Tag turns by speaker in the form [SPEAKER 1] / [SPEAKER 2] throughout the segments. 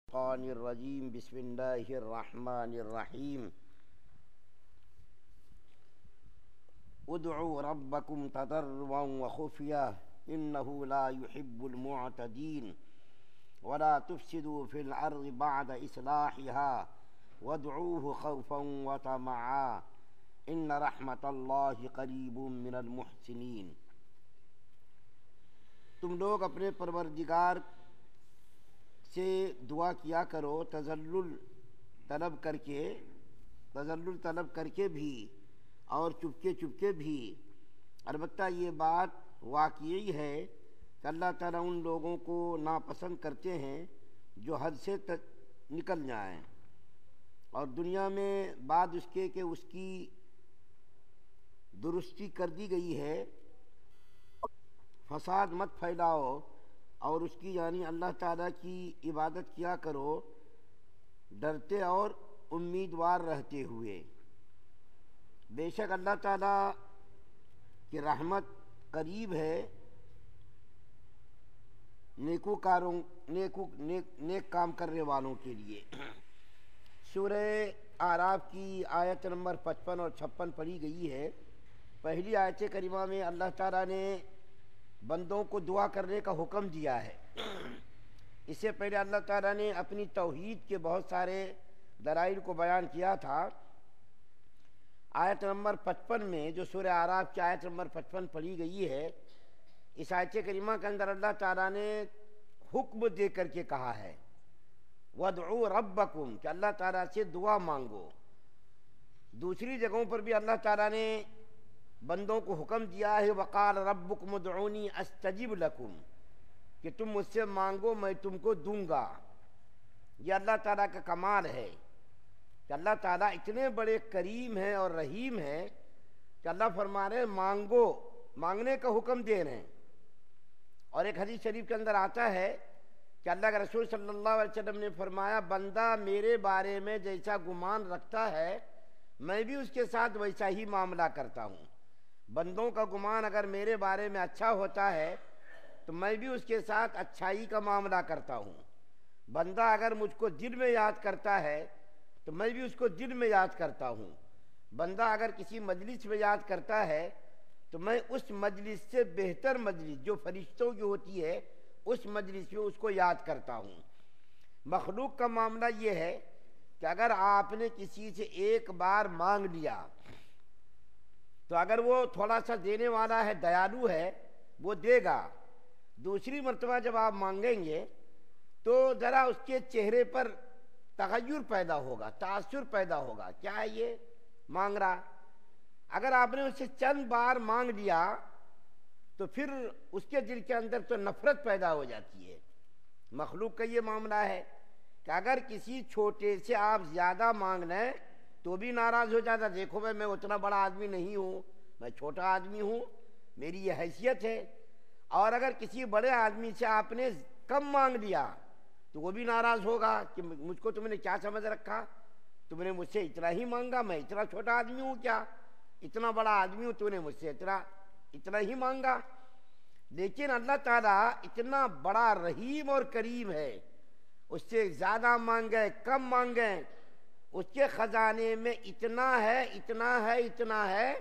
[SPEAKER 1] الشيطان الرجيم بسم الله الرحمن الرحيم ادعوا ربكم تضرعا وخفيا إنه لا يحب المعتدين ولا تفسدوا في الأرض بعد إصلاحها وادعوه خوفا وطمعا إن رحمة الله قریب من المحسنین۔ تم لوگ اپنے پروردگار سے دعا کیا کرو تذلل طلب کر کے بھی اور چپکے بھی۔ البتہ یہ بات واقعی ہے کہ اللہ تعالیٰ ان لوگوں کو ناپسند کرتے ہیں جو حد سے نکل جائیں، اور دنیا میں بعد اس کے کہ اس کی درستی کر دی گئی ہے فساد مت پھیلاؤ، اور اس کی یعنی اللہ تعالیٰ کی عبادت کیا کرو ڈرتے اور امیدوار رہتے ہوئے۔ بے شک اللہ تعالیٰ کی رحمت قریب ہے نیک کام کرنے والوں کے لیے۔ سورہ اعراف کی آیت نمبر 55 اور 56 پڑھی گئی ہے۔ پہلی آیت کریمہ میں اللہ تعالیٰ نے بندوں کو دعا کرنے کا حکم دیا ہے۔ اس سے پہلے اللہ تعالیٰ نے اپنی توحید کے بہت سارے دلائل کو بیان کیا تھا۔ آیت نمبر 55 میں جو سورہ اعراف کی آیت نمبر 55 پڑھی گئی ہے، اس آیت کریمہ کے اندر اللہ تعالیٰ نے حکم دے کر کے کہا ہے وَادْعُوا رَبَّكُمْ کہ اللہ تعالیٰ سے دعا مانگو۔ دوسری جگہوں پر بھی اللہ تعالیٰ نے بندوں کو حکم دیا ہے وَقَالَ رَبُّكُمُ ادْعُونِي أَسْتَجِبْ لَكُمْ کہ تم مجھ سے مانگو میں تم کو دوں گا۔ یہ اللہ تعالیٰ کا کمال ہے کہ اللہ تعالیٰ اتنے بڑے کریم ہیں اور رحیم ہیں کہ اللہ فرما رہے ہیں مانگو، مانگنے کا حکم دے رہے ہیں۔ اور ایک حدیث شریف کے اندر آتا ہے کہ اللہ کے رسول صلی اللہ علیہ وسلم نے فرمایا بندہ میرے بارے میں جیسا گمان رکھتا ہے میں بھی اس کے ساتھ ویسا ہی معاملہ کرتا ہوں۔ بندوں کا گمان اگر میرے بارے میں اچھا ہوتا ہے تو میں بھی اس کے ساتھ اچھائی کا معاملہ کرتا ہوں۔ بندہ اگر مجھ کو دل میں یاد کرتا ہے تو میں بھی اس کو دل میں یاد کرتا ہوں۔ بندہ اگر کسی مجلس میں یاد کرتا ہے تو میں اس مجلس سے بہتر مجلس جو فرشتوں کی ہوتی ہے اس مجلس میں اس کو یاد کرتا ہوں۔ مخلوق کا معاملہ یہ ہے کہ اگر آپ نے کسی سے ایک بار مانگ لیا تو اگر وہ تھوڑا سا دینے والا ہے، دیالو ہے، وہ دے گا۔ دوسری مرتبہ جب آپ مانگیں گے تو ذرا اس کے چہرے پر تغیر پیدا ہوگا، تاثر پیدا ہوگا، کیا ہے یہ مانگ رہا۔ اگر آپ نے اسے چند بار مانگ لیا تو پھر اس کے دل کے اندر تو نفرت پیدا ہو جاتی ہے۔ مخلوق کا یہ معاملہ ہے کہ اگر کسی چھوٹے سے آپ زیادہ مانگ لیں تو بھی ناراض ہو جاتا، دیکھو میں اتنا بڑا آدمی نہیں ہوں، میں چھوٹا آدمی ہوں، میری یہ حیثیت ہے۔ اور اگر کسی بڑے آدمی سے آپ نے کم مانگ لیا تو وہ بھی ناراض ہوگا کہ مجھ کو تم نے کیا سمجھ رکھا، تم نے مجھ سے اتنا ہی مانگا، میں اتنا چھوٹا آدمی ہوں کیا، اتنا بڑا آدمی ہوں، تو نے مجھ سے اتنا ہی مانگا۔ لیکن اللہ تعالیٰ اتنا بڑا رحیم اور کریم ہے، اس سے زیادہ مانگے کم مانگے اس کے خزانے میں اتنا ہے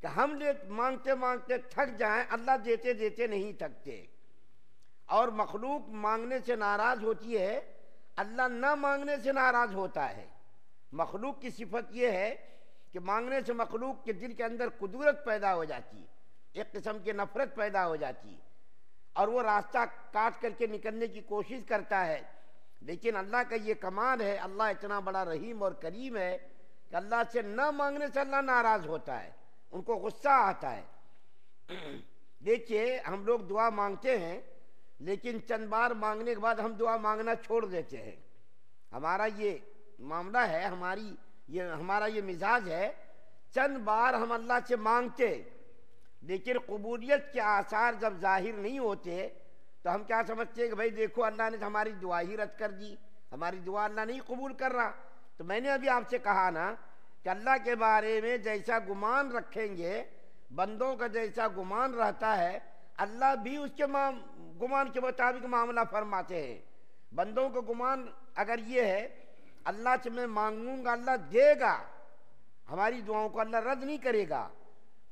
[SPEAKER 1] کہ ہم مانگتے مانگتے تھک جائیں، اللہ دیتے دیتے نہیں تھکتے۔ اور مخلوق مانگنے سے ناراض ہوتی ہے، اللہ نہ مانگنے سے ناراض ہوتا ہے۔ مخلوق کی صفت یہ ہے کہ مانگنے سے مخلوق کے دل کے اندر قدرت پیدا ہو جاتی، ایک قسم کی نفرت پیدا ہو جاتی، اور وہ راستہ کاٹ کر کے نکلنے کی کوشش کرتا ہے۔ لیکن اللہ کا یہ کمال ہے، اللہ اتنا بڑا رحیم اور کریم ہے کہ اللہ سے نہ مانگنے سے اللہ ناراض ہوتا ہے، ان کو غصہ آتا ہے۔ دیکھیے ہم لوگ دعا مانگتے ہیں لیکن چند بار مانگنے کے بعد ہم دعا مانگنا چھوڑ دیتے ہیں۔ ہمارا یہ معاملہ ہے، ہمارا یہ مزاج ہے، چند بار ہم اللہ سے مانگتے لیکن قبولیت کے آثار جب ظاہر نہیں ہوتے تو ہم کیا سمجھتے ہیں کہ بھائی دیکھو اللہ نے ہماری دعا ہی رد کر دی، ہماری دعا اللہ نہیں قبول کر رہا۔ تو میں نے ابھی آپ سے کہا نا کہ اللہ کے بارے میں جیسا گمان رکھیں گے، بندوں کا جیسا گمان رہتا ہے، اللہ بھی اس کے گمان کے مطابق معاملہ فرماتے ہیں۔ بندوں کا گمان اگر یہ ہے اللہ سے میں مانگوں گا اللہ دے گا، ہماری دعاؤں کو اللہ رد نہیں کرے گا،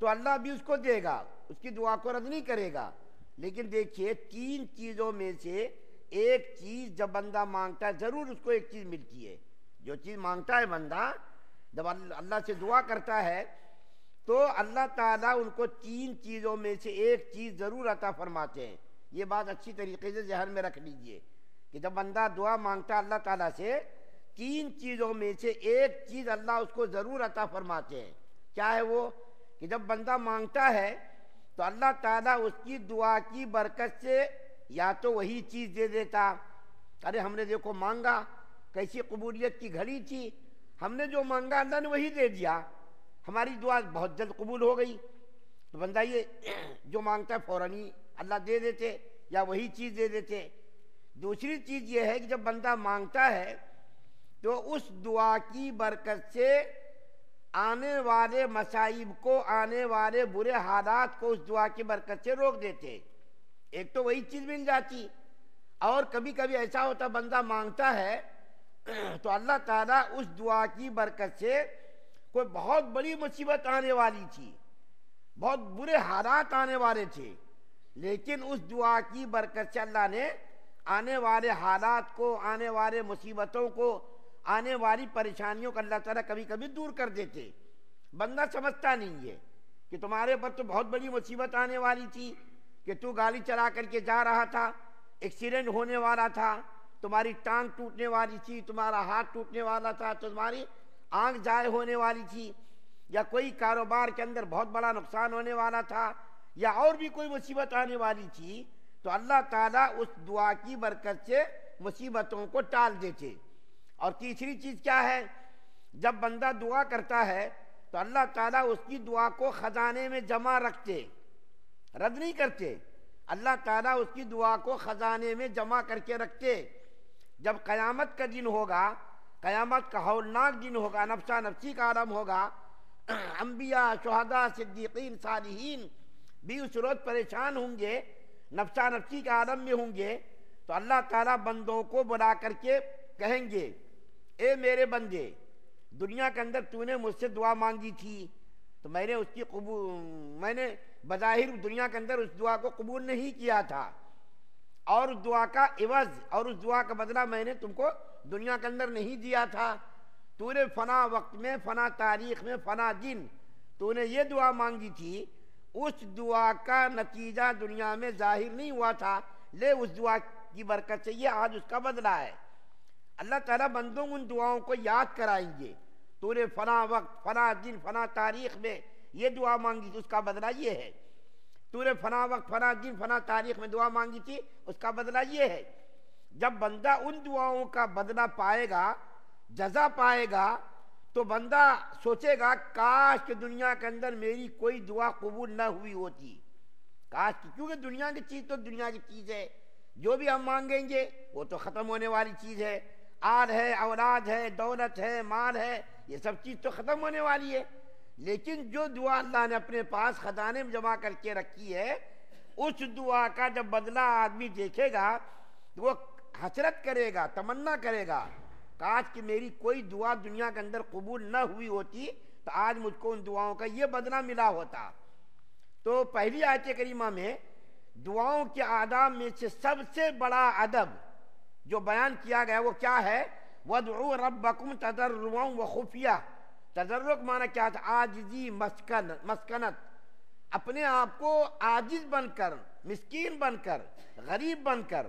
[SPEAKER 1] تو اللہ بھی اس کو دے گا، اس کی دعا کو رد نہیں کرے گا۔ لیکن دیکھیے 3 چیزوں میں سے ایک چیز جب بندہ مانگتا ہے ضرور اس کو ایک چیز ملتی ہے۔ جو چیز مانگتا ہے بندہ، جب اللہ سے دعا کرتا ہے تو اللہ تعالیٰ ان کو 3 چیزوں میں سے ایک چیز ضرور عطا فرماتے ہیں۔ یہ بات اچھی طریقے سے ذہن میں رکھ لیجئے کہ جب بندہ دعا مانگتا ہے اللہ تعالیٰ سے 3 چیزوں میں سے ایک چیز اللہ اس کو ضرور عطا فرماتے ہیں۔ کیا ہے وہ؟ کہ جب بندہ مانگتا ہے تو اللہ تعالیٰ اس کی دعا کی برکت سے یا تو وہی چیز دے دیتا، ارے ہم نے دیکھو مانگا، کیسی قبولیت کی گھڑی تھی، ہم نے جو مانگا اللہ نے وہی دے دیا، ہماری دعا بہت جلد قبول ہو گئی۔ تو بندہ یہ جو مانگتا ہے فوراً ہی اللہ دے دیتے یا وہی چیز دے دیتے۔ دوسری چیز یہ ہے کہ جب بندہ مانگتا ہے تو اس دعا کی برکت سے آنے والے مصائب کو، آنے والے برے حالات کو اس دعا کی برکت سے روک دیتے۔ ایک تو وہی چیز مل جاتی، اور کبھی کبھی ایسا ہوتا بندہ مانگتا ہے تو اللہ تعالیٰ اس دعا کی برکت سے کوئی بہت بڑی مصیبت آنے والی تھی، بہت برے حالات آنے والے تھے، لیکن اس دعا کی برکت سے اللہ نے آنے والے حالات کو، آنے والے مصیبتوں کو، آنے والی پریشانیوں کو اللہ تعالیٰ کبھی کبھی دور کر دیتے۔ بندہ سمجھتا نہیں ہے کہ تمہارے پر تو بہت بڑی مصیبت آنے والی تھی، کہ تو گاڑی چلا کر کے جا رہا تھا، ایکسیڈنٹ ہونے والا تھا، تمہاری ٹانگ ٹوٹنے والی تھی، تمہارا ہاتھ ٹوٹنے والا تھا، تمہاری آنکھ ضائع ہونے والی تھی، یا کوئی کاروبار کے اندر بہت بڑا نقصان ہونے والا تھا، یا اور بھی کوئی مصیبت آنے والی تھی، تو اللہ تعالیٰ اس دعا کی برکت سے مصیبتوں کو ٹال دیتے۔ اور تیسری چیز کیا ہے؟ جب بندہ دعا کرتا ہے تو اللہ تعالیٰ اس کی دعا کو خزانے میں جمع رکھتے، رد نہیں کرتے۔ اللہ تعالیٰ اس کی دعا کو خزانے میں جمع کر کے رکھتے۔ جب قیامت کا دن ہوگا، قیامت کا ہولناک دن ہوگا، نفسا نفسی کا عالم ہوگا، انبیاء، شہداء، صدیقین، صالحین بھی اس روز پریشان ہوں گے، نفسا نفسی کے عالم میں ہوں گے، تو اللہ تعالیٰ بندوں کو بلا کر کے کہیں گے، اے میرے بندے، دنیا کے اندر تو نے مجھ سے دعا مانگی تھی تو میں نے اس کی میں نے بظاہر دنیا کے اندر اس دعا کو قبول نہیں کیا تھا، اور اس دعا کا عوض اور اس دعا کا بدلہ میں نے تم کو دنیا کے اندر نہیں دیا تھا۔ تو نے فنا وقت میں، فنا تاریخ میں، فنا دن تو نے یہ دعا مانگی تھی، اس دعا کا نتیجہ دنیا میں ظاہر نہیں ہوا تھا، لے اس دعا کی برکت سے یہ آج اس کا بدلہ ہے۔ اللہ تعالیٰ بندوں ان دعاؤں کو یاد کرائیں گے، تو نے فنا وقت، فنا دن، فنا تاریخ میں یہ دعا مانگی تھی، اس کا بدلہ یہ ہے۔ تو نے فنا وقت، فنا دن، فنا تاریخ میں دعا مانگی تھی، اس کا بدلہ یہ ہے۔ جب بندہ ان دعاؤں کا بدلہ پائے گا، جزا پائے گا، تو بندہ سوچے گا کاش کہ دنیا کے اندر میری کوئی دعا قبول نہ ہوئی ہوتی، کاش، کیونکہ دنیا کی چیز تو دنیا کی چیز ہے، جو بھی ہم مانگیں گے وہ تو ختم ہونے والی چیز ہے، آل ہے، اولاد ہے، دولت ہے، مال ہے، یہ سب چیز تو ختم ہونے والی ہے۔ لیکن جو دعا اللہ نے اپنے پاس خزانے میں جمع کر کے رکھی ہے، اس دعا کا جب بدلہ آدمی دیکھے گا تو وہ حسرت کرے گا، تمنا کرے گا، کاش کہ میری کوئی دعا دنیا کے اندر قبول نہ ہوئی ہوتی تو آج مجھ کو ان دعاؤں کا یہ بدلہ ملا ہوتا۔ تو پہلی آیت کریمہ میں دعاؤں کے آداب میں سے سب سے بڑا ادب جو بیان کیا گیا وہ کیا ہے؟ وَادْعُوا رَبَّكُمْ تَضَرُّعًا وَخُفْيَةً۔ تضرع معنی کیا تھا؟ عاجزی، مسکنت، اپنے آپ کو عاجز بن کر، مسکین بن کر، غریب بن کر۔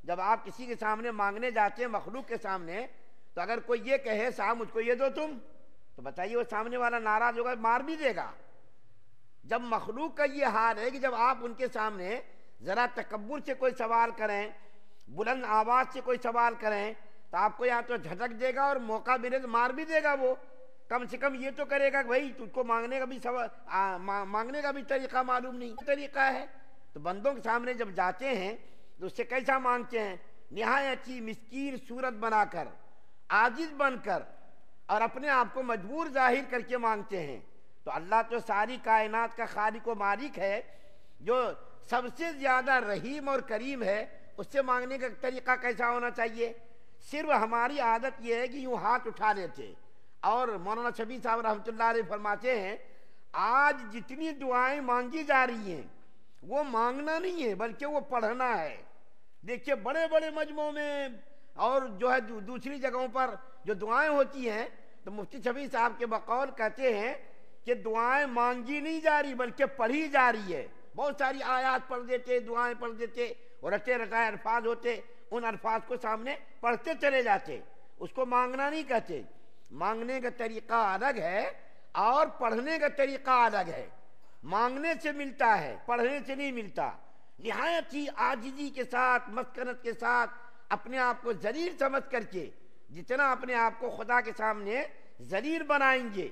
[SPEAKER 1] جب آپ کسی کے سامنے مانگنے جاتے ہیں، مخلوق کے سامنے، تو اگر کوئی یہ کہے صاحب مجھ کو یہ دو تم، تو بتائیے وہ سامنے والا ناراض ہوگا، مار بھی دے گا۔ جب مخلوق کا یہ حال ہے کہ جب آپ ان کے سامنے ذرا تکبر سے کوئی سوال کریں، بلند آواز سے کوئی سوال کریں، تو آپ کو یا تو جھٹک دے گا اور موقع ملے تو مار بھی دے گا۔ وہ کم سے کم یہ تو کرے گا کہ بھائی تجھ کو مانگنے کا بھی طریقہ معلوم نہیں، طریقہ ہے۔ تو بندوں کے سامنے جب جاتے ہیں تو اس سے کیسا مانگتے ہیں؟ نہایت ہی مسکین صورت بنا کر، عاجز بن کر، اور اپنے آپ کو مجبور ظاہر کر کے مانگتے ہیں۔ تو اللہ تو ساری کائنات کا خالق و مالک ہے، جو سب سے زیادہ رحیم اور کریم ہے، اس سے مانگنے کا طریقہ کیسا ہونا چاہیے؟ صرف ہماری عادت یہ ہے کہ یوں ہاتھ اٹھا لیتے، اور مولانا شفیع صاحب رحمۃ اللہ علیہ فرماتے ہیں آج جتنی دعائیں مانگی جا رہی ہیں وہ مانگنا نہیں ہے بلکہ وہ پڑھنا ہے۔ دیکھیے بڑے بڑے مجمعوں میں اور جو ہے دوسری جگہوں پر جو دعائیں ہوتی ہیں تو مفتی شفیع صاحب کے بقول کہتے ہیں کہ دعائیں مانگی نہیں جا رہی بلکہ پڑھی جا رہی ہے۔ بہت ساری آیات پڑھ دیتے، دعائیں پڑھ دیتے، اور رٹے رٹائے الفاظ ہوتے، ان الفاظ کو سامنے پڑھتے چلے جاتے، اس کو مانگنا نہیں کہتے۔ مانگنے کا طریقہ الگ ہے اور پڑھنے کا طریقہ الگ ہے۔ مانگنے سے ملتا ہے، پڑھنے سے نہیں ملتا۔ نہایت ہی عاجزی کے ساتھ، مسکنت کے ساتھ، اپنے آپ کو ذلیل سمجھ کر کے جتنا اپنے آپ کو خدا کے سامنے ذلیل بنائیں گے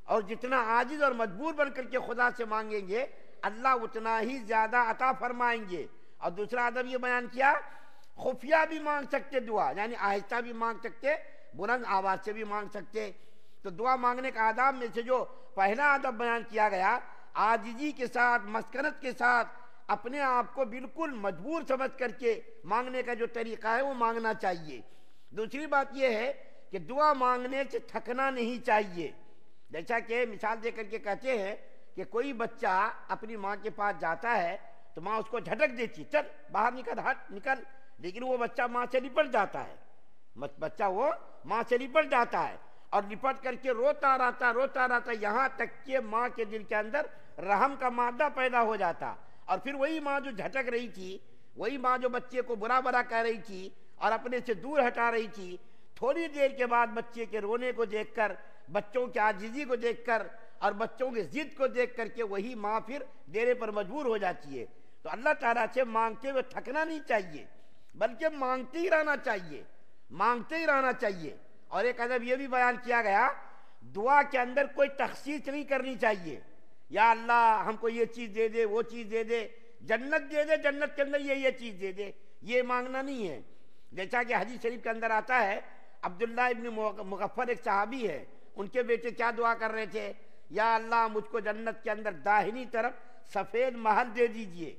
[SPEAKER 1] اور جتنا عاجز اور مجبور بن کر کے خدا سے مانگیں گے اللہ اتنا ہی زیادہ عطا فرمائیں گے۔ اور دوسرا ادب یہ بیان کیا خفیہ بھی مانگ سکتے دعا، یعنی آہستہ بھی مانگ سکتے، بلند آواز سے بھی مانگ سکتے۔ تو دعا مانگنے کا آداب میں سے جو پہلا ادب بیان کیا گیا عاجزی کے ساتھ، مسکنت کے ساتھ، اپنے آپ کو بالکل مجبور سمجھ کر کے مانگنے کا جو طریقہ ہے وہ مانگنا چاہیے۔ دوسری بات یہ ہے کہ دعا مانگنے سے تھکنا نہیں چاہیے۔ جیسا کہ مثال دے کر کے کہتے ہیں کہ کوئی بچہ اپنی ماں کے پاس جاتا ہے تو ماں اس کو جھٹک دیتی، چل باہر نکل، ہٹ نکل، لیکن وہ بچہ ماں سے لپٹ جاتا ہے، وہ ماں سے لپٹ جاتا ہے اور لپٹ کر کے روتا رہتا یہاں تک کہ ماں کے دل کے اندر رحم کا مادہ پیدا ہو جاتا، اور پھر وہی ماں جو جھٹک رہی تھی، وہی ماں جو بچے کو برا کہہ رہی تھی اور اپنے سے دور ہٹا رہی تھی، تھوڑی دیر کے بعد بچے کے رونے کو دیکھ کر، بچوں کی عاجزی کو دیکھ کر اور بچوں کی ضد کو دیکھ کر کے وہی ماں پھر دینے پر مجبور ہو جاتی ہے۔ تو اللہ تعالیٰ سے مانگتے ہوئے تھکنا نہیں چاہیے بلکہ مانگتے ہی رہنا چاہیے۔ اور ایک ادب یہ بھی بیان کیا گیا دعا کے اندر کوئی تخصیص نہیں کرنی چاہیے، یا اللہ ہم کو یہ چیز دے دے، وہ چیز دے دے، جنت دے دے، جنت کے اندر یہ چیز دے دے، یہ مانگنا نہیں ہے۔ جیسا کہ حدیث شریف کے اندر آتا ہے عبداللہ ابن مغفر ایک صحابی ہے، ان کے بیٹے کیا دعا کر رہے تھے، یا اللہ مجھ کو جنت کے اندر داہنی طرف سفید محل دے دیجئے۔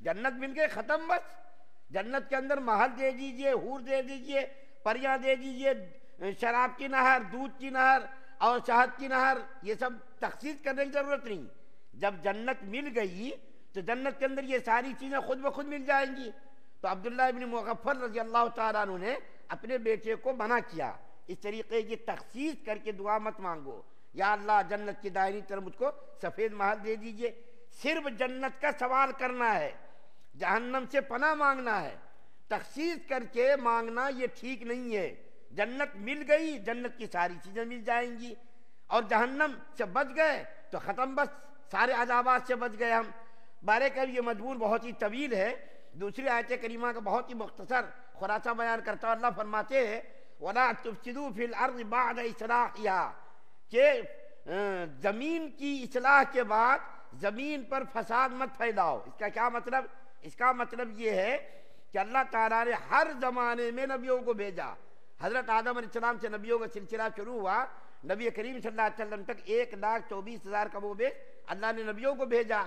[SPEAKER 1] جنت مل گئے، ختم بس، جنت کے اندر محل دے دیجئے، حور دے دیجئے، پریاں دے دیجئے، شراب کی نہر، دودھ کی نہر اور شہد کی نہر، یہ سب تخصیص کرنے کی ضرورت نہیں۔ جب جنت مل گئی تو جنت کے اندر یہ ساری چیزیں خود بخود مل جائیں گی۔ تو عبداللہ ابن مغفر رضی اللہ تعالیٰ عنہ نے اپنے بیٹے کو منع کیا اس طریقے کی تخصیص کر کے دعا مت مانگو، یا اللہ جنت کی دائنی طرف مجھ کو سفید محل دے دیجئے۔ صرف جنت کا سوال کرنا ہے، جہنم سے پناہ مانگنا ہے، تخصیص کر کے مانگنا یہ ٹھیک نہیں ہے۔ جنت مل گئی، جنت کی ساری چیزیں مل جائیں گی، اور جہنم سے بچ گئے تو ختم، بس سارے عذابات سے بچ گئے ہم۔ بارے کا یہ مضمون بہت ہی طویل ہے، دوسری آیت کریمہ کا بہت ہی مختصر خلاصہ بیان کرتا ہوں۔ اللہ فرماتے ہیں وَلَا تُفْسِدُوا فِي الْأَرْضِ بَعْدَ إِصْلَاحِهَا، کہ زمین کی اصلاح کے بعد زمین پر فساد مت پھیلاؤ۔ اس کا کیا مطلب؟ اس کا مطلب یہ ہے کہ اللہ تعالیٰ نے ہر زمانے میں نبیوں کو بھیجا۔ حضرت آدم علیہ السلام سے نبیوں کا سلسلہ شروع ہوا، نبی کریم صلی اللہ علیہ وسلم تک 1,24,000 کم و بیش اللہ نے نبیوں کو بھیجا۔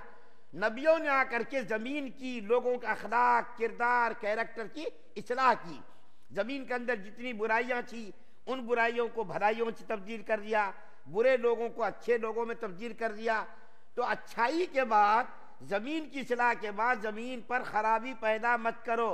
[SPEAKER 1] نبیوں نے آ کر کے زمین کی، لوگوں کا اخلاق، کردار، کیریکٹر کی اصلاح کی۔ زمین کے اندر جتنی برائیاں تھیں ان برائیوں کو بھلائیوں سے تبدیل کر دیا، برے لوگوں کو اچھے لوگوں میں تبدیل کر دیا۔ تو اچھائی کے بعد، زمین کی اصلاح کے بعد زمین پر خرابی پیدا مت کرو،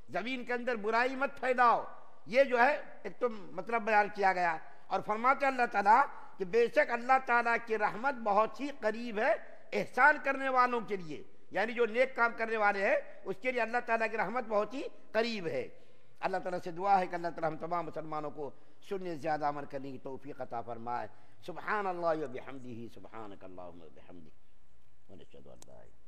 [SPEAKER 1] زمین کے اندر برائی مت پھیلاؤ۔ یہ جو ہے ایک تو مطلب بیان کیا گیا، اور فرماتے اللہ تعالیٰ کہ بے شک اللہ تعالیٰ کی رحمت بہت ہی قریب ہے احسان کرنے والوں کے لیے، یعنی جو نیک کام کرنے والے ہیں اس کے لیے اللہ تعالیٰ کی رحمت بہت ہی قریب ہے۔ اللہ تعالیٰ سے دعا ہے کہ اللہ تعالیٰ ہم تمام مسلمانوں کو سننے زیادہ عمل کرنے کی توفیق عطا فرمائے۔ سبحان اللہ و بحمدہ، سبحانک اللہم و بحمدک، ونشہد ان لا الہ الا انت۔